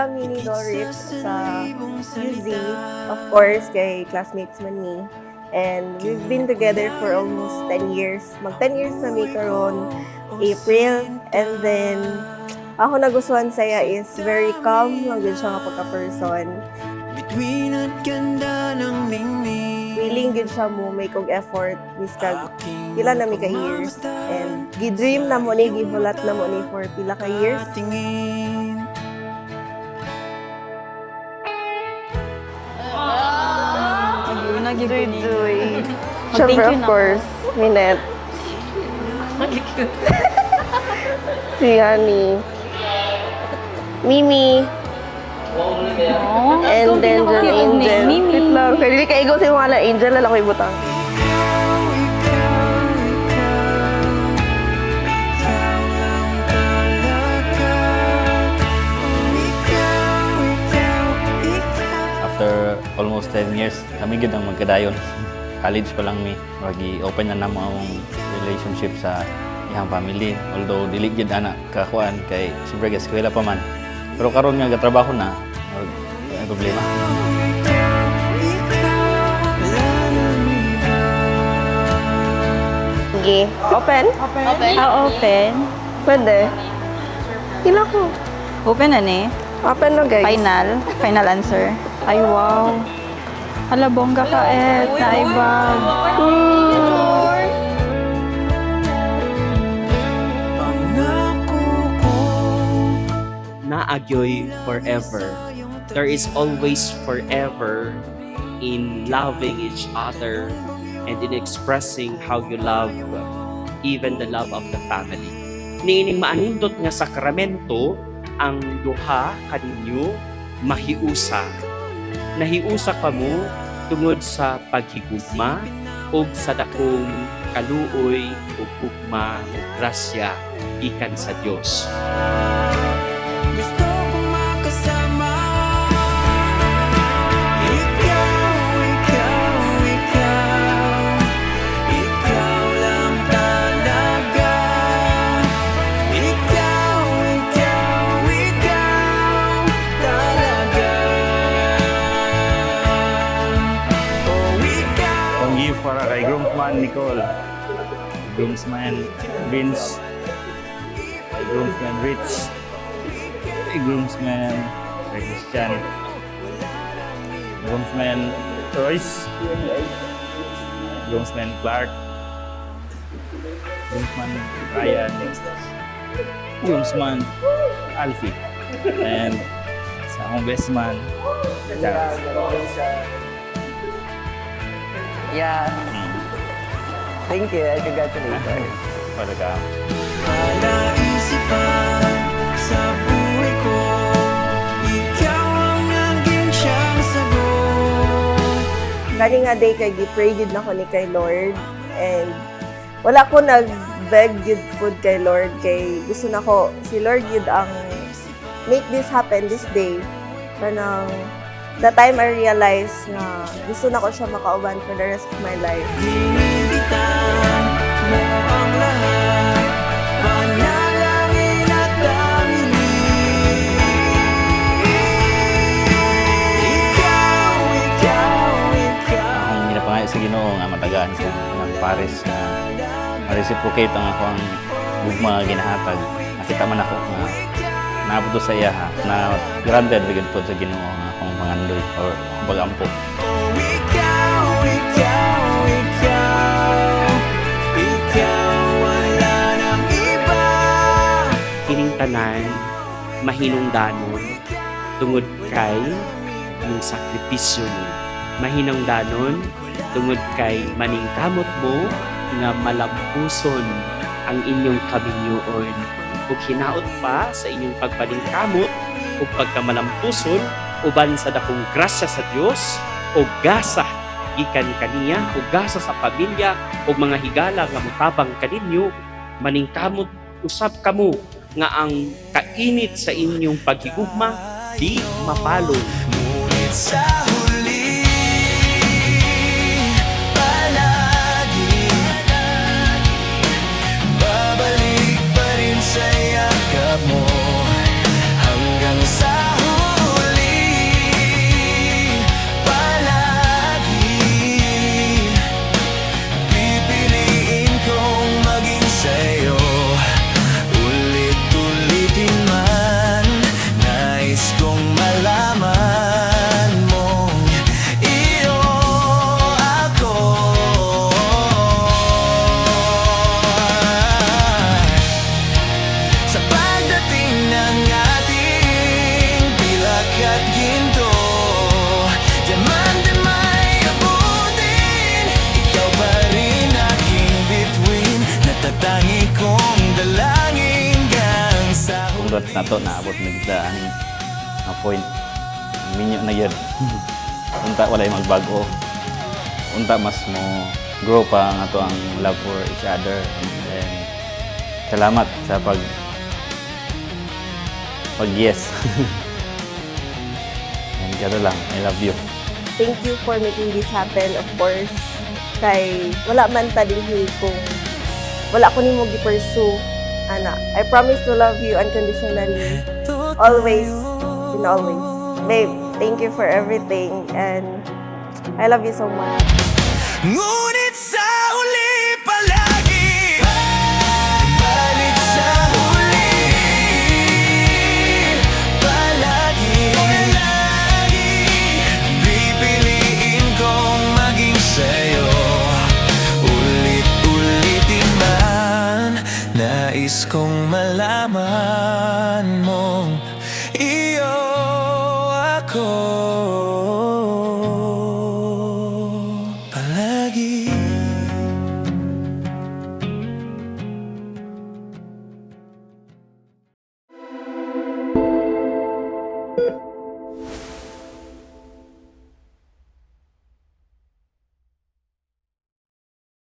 kami ni Dorit sa UZ. Of course, kay classmates man ni. And we've been together for almost 10 years. Mag 10 years na mi karon April. And then, ako nagustuhan saya is very calm. Lang siya nga pagka-person. Between at ganda ng mingming. Feeling good siya mo, make og effort. Miskag, pila na mi ka years. And gidream na mo ni, gibulat na mo ni for pila ka years. Tingin. Joy. Siyempre, of course, Minette. Si Honey. Mimi. And then, the Angel. Wait lang. Kaya hindi ka ikaw sa mga Angel, lala ko ibutang. After almost 10 years, kami gud ang magkadayon. College pa lang mi, open na namo ang relationship sa iyang family. Although dili gid ana kakuan kay siyempre eskwela pa man. Pero karon nga gatrabaho na, may problema. Sige. Open? Open. Pwede. Hila ko. Open na ni. Open na, guys. Final answer. Ay, wow. Hala, bongga ka, Naibag. Naagyoy forever. There is always forever in loving each other and in expressing how you love even the love of the family. Niining maanindot nga sakramento ang duha kaninyo mahiusa. Nahiusa kamo tungod sa paghigugma ug sa dakong kaluoy ug ugma ug grasya gikan sa Dios. Gusto kong makasama. Ikaw, ikaw, ikaw. Ikaw lang talaga. Ikaw, ikaw, ikaw talaga. Oh, ikaw. Ang gift para kay groomsman Nicole, groomsman Vince, groomsman Rich, groomsman Christian, groomsman Royce, groomsman Clark, groomsman Ryan, groomsman Alfie, and sa akong best man, Charles. Yeah. Thank you. Congratulations. Para ka. Palaisipan sa buhay ko. Ikaw ang naging siyang sagot. Kani nga day kay gi-pray gid na ko ni kay Lord. And wala ko nag-beg gid food kay Lord. Kay gusto na ko, si Lord gid ang make this happen this day. Kanang the time I realized na gusto na ko siya makauban for the rest of my life. Hinihitan mo ang lahat. Panalangin at damili. Ikaw, ikaw, ikaw. Ang ginapangay sa Ginoo nga matagaan ko ng pares na ma-reciprocate ang ako ang gugma nga ginahatag. Nakita man ako nga naabot sa iya na granted rin po sa Ginoo nga akong mangandoy or bagampo. Oh, ikaw, ikaw, ikaw. Ikaw, wala nang iba. Kining tanan mahinungdanon tungod kay yung sakripisyo mo. Mahinungdanon tungod kay maningkamot mo nga malampuson ang inyong kaminyoon. Ug hinaot pa sa inyong pagpaningkamot ug pagkamalampuson uban sa dakong grasya sa Dios o gasa gikan kaniya o gasa sa pamilya o mga higala nga mutabang kaninyo maningkamot usab kamo nga ang kainit sa inyong paghigugma di mapalong. Ngunit sa huli, palagi babalik pa rin sa yakap mo hanggang sa huli. tangi kong dalangin gang sa Congrats na to, naabot na kita ang point. Minyo na yun. Unta walay magbago. Unta mas mo grow pa nga to ang love for each other. And then, salamat sa pag yes. And gano'n lang, I love you. Thank you for making this happen, of course. Kay wala man ta dinhi kung wala ko nimo gi-pursue. Ana, I promise to love you unconditionally. Always and always. Babe, thank you for everything and I love you so much. Ngunit sa uli palagi balik sa huli palagi pipiliin kong maging sa'yo ulit-ulitin man nais kong malaman mong iyo ako palagi.